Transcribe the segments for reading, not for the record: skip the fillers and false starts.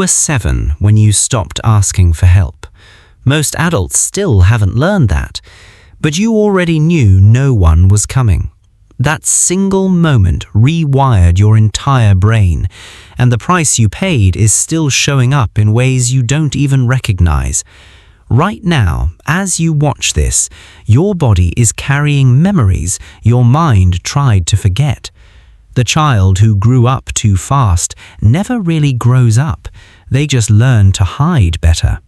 were 7 when you stopped asking for help. Most adults still haven't learned that, but you already knew no one was coming. That single moment rewired your entire brain, and the price you paid is still showing up in ways you don't even recognize. Right now, as you watch this, your body is carrying memories your mind tried to forget. The child who grew up too fast never really grows up. They just learn to hide better.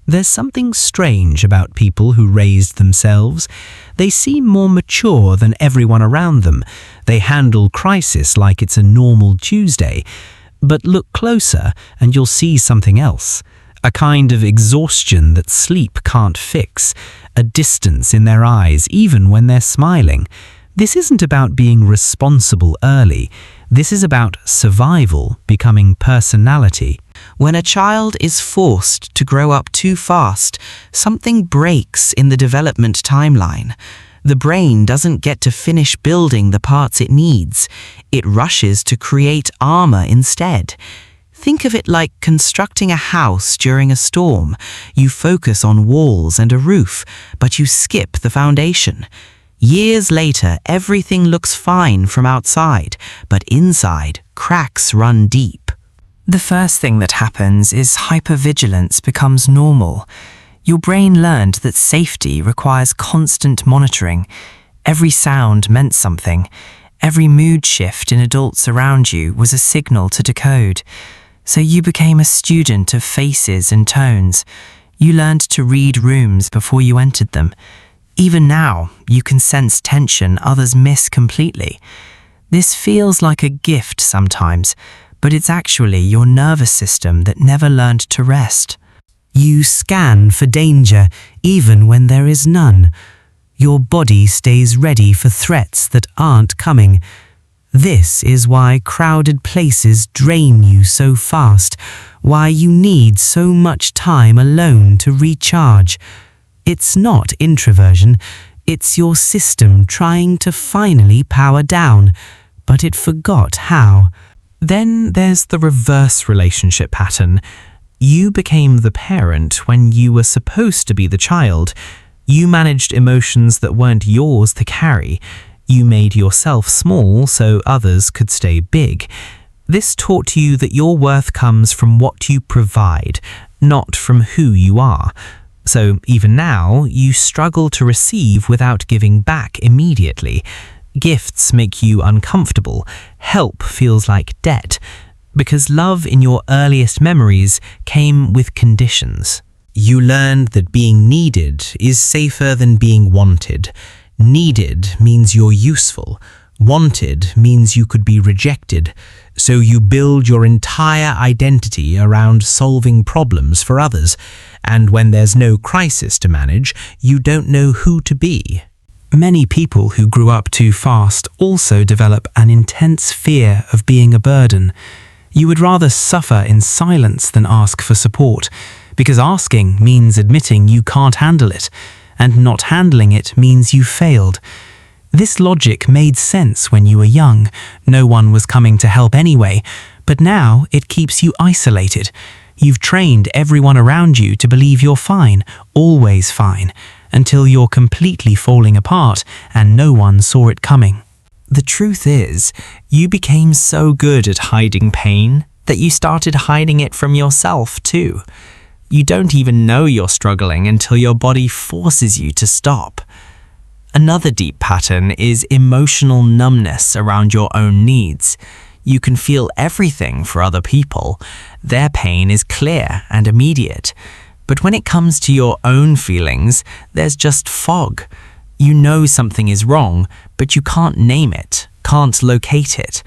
There's something strange about people who raised themselves. They seem more mature than everyone around them. They handle crisis like it's a normal Tuesday. But look closer and you'll see something else. A kind of exhaustion that sleep can't fix. A distance in their eyes even when they're smiling. This isn't about being responsible early. This is about survival becoming personality. When a child is forced to grow up too fast, something breaks in the development timeline. The brain doesn't get to finish building the parts it needs. It rushes to create armor instead. Think of it like constructing a house during a storm. You focus on walls and a roof, but you skip the foundation. Years later, everything looks fine from outside, but inside, cracks run deep. The first thing that happens is hypervigilance becomes normal. Your brain learned that safety requires constant monitoring. Every sound meant something. Every mood shift in adults around you was a signal to decode. So you became a student of faces and tones. You learned to read rooms before you entered them. Even now, you can sense tension others miss completely. This feels like a gift sometimes, but it's actually your nervous system that never learned to rest. You scan for danger even when there is none. Your body stays ready for threats that aren't coming. This is why crowded places drain you so fast, why you need so much time alone to recharge. It's not introversion, it's your system trying to finally power down, but it forgot how. Then there's the reverse relationship pattern. You became the parent when you were supposed to be the child. You managed emotions that weren't yours to carry. You made yourself small so others could stay big. This taught you that your worth comes from what you provide, not from who you are. So even now, you struggle to receive without giving back immediately. Gifts make you uncomfortable. Help feels like debt. Because love in your earliest memories came with conditions. You learned that being needed is safer than being wanted. Needed means you're useful. Wanted means you could be rejected. So you build your entire identity around solving problems for others. And when there's no crisis to manage, you don't know who to be. Many people who grew up too fast also develop an intense fear of being a burden. You would rather suffer in silence than ask for support, because asking means admitting you can't handle it, and not handling it means you failed. This logic made sense when you were young. No one was coming to help anyway, but now it keeps you isolated. You've trained everyone around you to believe you're fine, always fine, until you're completely falling apart and no one saw it coming. The truth is, you became so good at hiding pain that you started hiding it from yourself too. You don't even know you're struggling until your body forces you to stop. Another deep pattern is emotional numbness around your own needs. You can feel everything for other people. Their pain is clear and immediate. But when it comes to your own feelings, there's just fog. You know something is wrong, but you can't name it, can't locate it.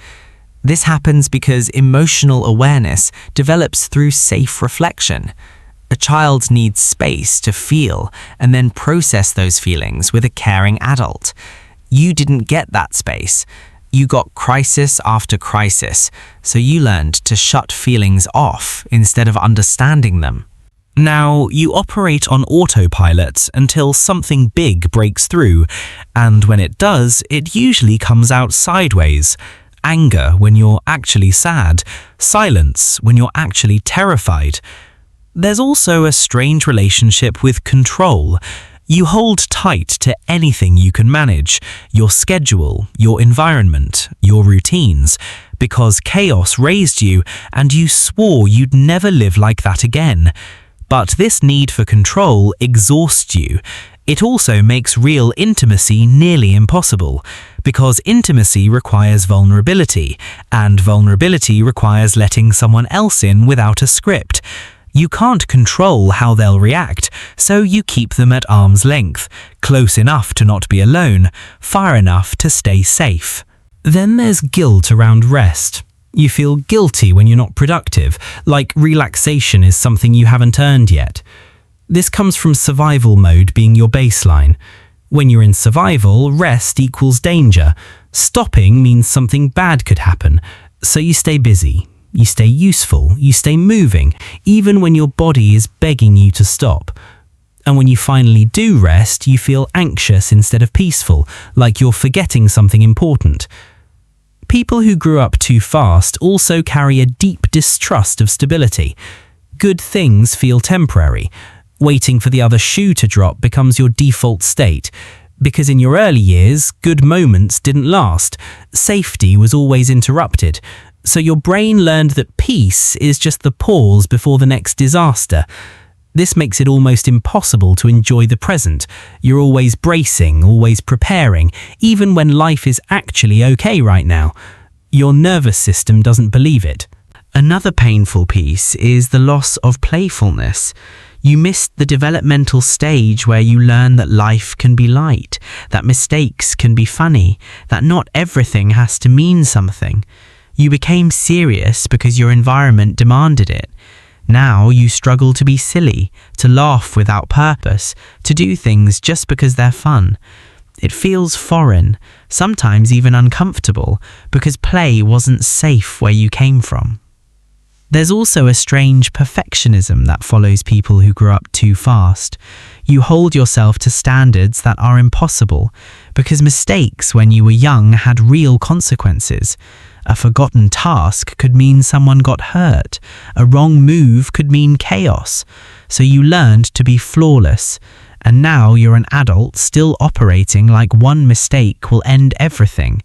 This happens because emotional awareness develops through safe reflection. A child needs space to feel and then process those feelings with a caring adult. You didn't get that space. You got crisis after crisis, so you learned to shut feelings off instead of understanding them. Now, you operate on autopilot until something big breaks through, and when it does, it usually comes out sideways. anger when you're actually sad, silence when you're actually terrified. There's also a strange relationship with control. You hold tight to anything you can manage, your schedule, your environment, your routines, because chaos raised you and you swore you'd never live like that again. But this need for control exhausts you. It also makes real intimacy nearly impossible, because intimacy requires vulnerability, and vulnerability requires letting someone else in without a script. You can't control how they'll react, so you keep them at arm's length, close enough to not be alone, far enough to stay safe. Then there's guilt around rest. You feel guilty when you're not productive, like relaxation is something you haven't earned yet. This comes from survival mode being your baseline. When you're in survival, rest equals danger. Stopping means something bad could happen, so you stay busy. You stay useful, you stay moving, even when your body is begging you to stop. And when you finally do rest, you feel anxious instead of peaceful, like you're forgetting something important. People who grew up too fast also carry a deep distrust of stability. Good things feel temporary. Waiting for the other shoe to drop becomes your default state. Because in your early years, good moments didn't last. Safety was always interrupted. So your brain learned that peace is just the pause before the next disaster. This makes it almost impossible to enjoy the present. You're always bracing, always preparing, even when life is actually okay right now. Your nervous system doesn't believe it. Another painful piece is the loss of playfulness. You missed the developmental stage where you learn that life can be light, that mistakes can be funny, that not everything has to mean something. You became serious because your environment demanded it. Now you struggle to be silly, to laugh without purpose, to do things just because they're fun. It feels foreign, sometimes even uncomfortable, because play wasn't safe where you came from. There's also a strange perfectionism that follows people who grew up too fast. You hold yourself to standards that are impossible, because mistakes when you were young had real consequences. A forgotten task could mean someone got hurt. A wrong move could mean chaos. So you learned to be flawless. And now you're an adult still operating like one mistake will end everything.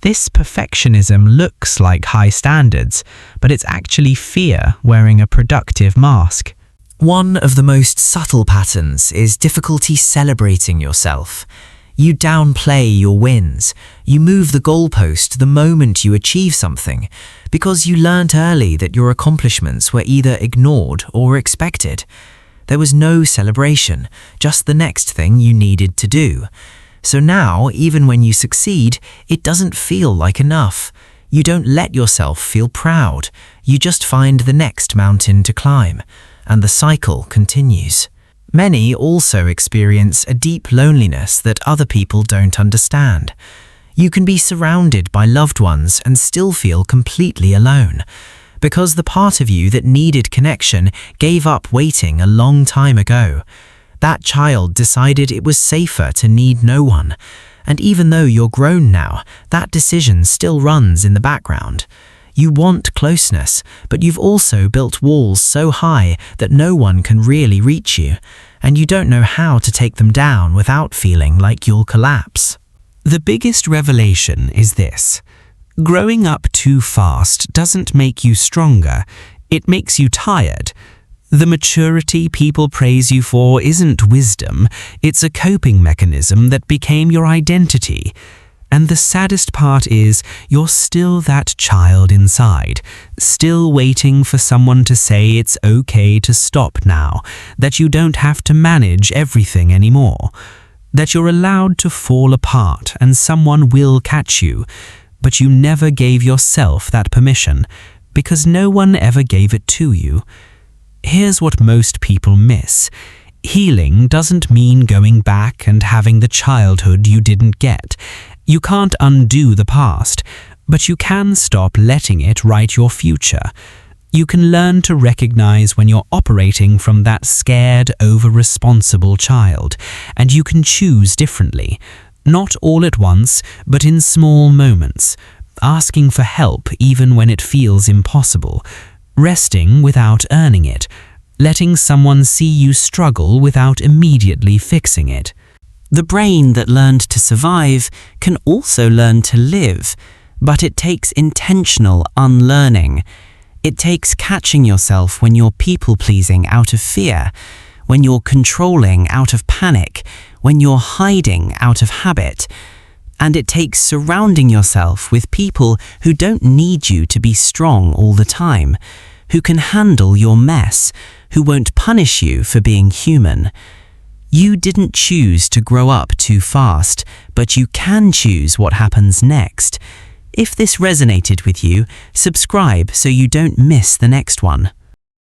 This perfectionism looks like high standards, but it's actually fear wearing a productive mask. One of the most subtle patterns is difficulty celebrating yourself. You downplay your wins. You move the goalpost the moment you achieve something, because you learnt early that your accomplishments were either ignored or expected. There was no celebration, just the next thing you needed to do. So now, even when you succeed, it doesn't feel like enough. You don't let yourself feel proud. You just find the next mountain to climb, and the cycle continues. Many also experience a deep loneliness that other people don't understand. You can be surrounded by loved ones and still feel completely alone, because the part of you that needed connection gave up waiting a long time ago. That child decided it was safer to need no one, and even though you're grown now, that decision still runs in the background. You want closeness, but you've also built walls so high that no one can really reach you, and you don't know how to take them down without feeling like you'll collapse. The biggest revelation is this. Growing up too fast doesn't make you stronger, it makes you tired. The maturity people praise you for isn't wisdom, it's a coping mechanism that became your identity. And the saddest part is, you're still that child inside, still waiting for someone to say it's okay to stop now, that you don't have to manage everything anymore, that you're allowed to fall apart and someone will catch you, but you never gave yourself that permission, because no one ever gave it to you. Here's what most people miss. Healing doesn't mean going back and having the childhood you didn't get. You can't undo the past, but you can stop letting it write your future. You can learn to recognize when you're operating from that scared, over-responsible child, and you can choose differently. Not all at once, but in small moments. asking for help even when it feels impossible, resting without earning it, letting someone see you struggle without immediately fixing it. The brain that learned to survive can also learn to live, but it takes intentional unlearning. It takes catching yourself when you're people-pleasing out of fear, when you're controlling out of panic, when you're hiding out of habit. And it takes surrounding yourself with people who don't need you to be strong all the time, who can handle your mess, who won't punish you for being human. You didn't choose to grow up too fast, but you can choose what happens next. If this resonated with you, subscribe so you don't miss the next one.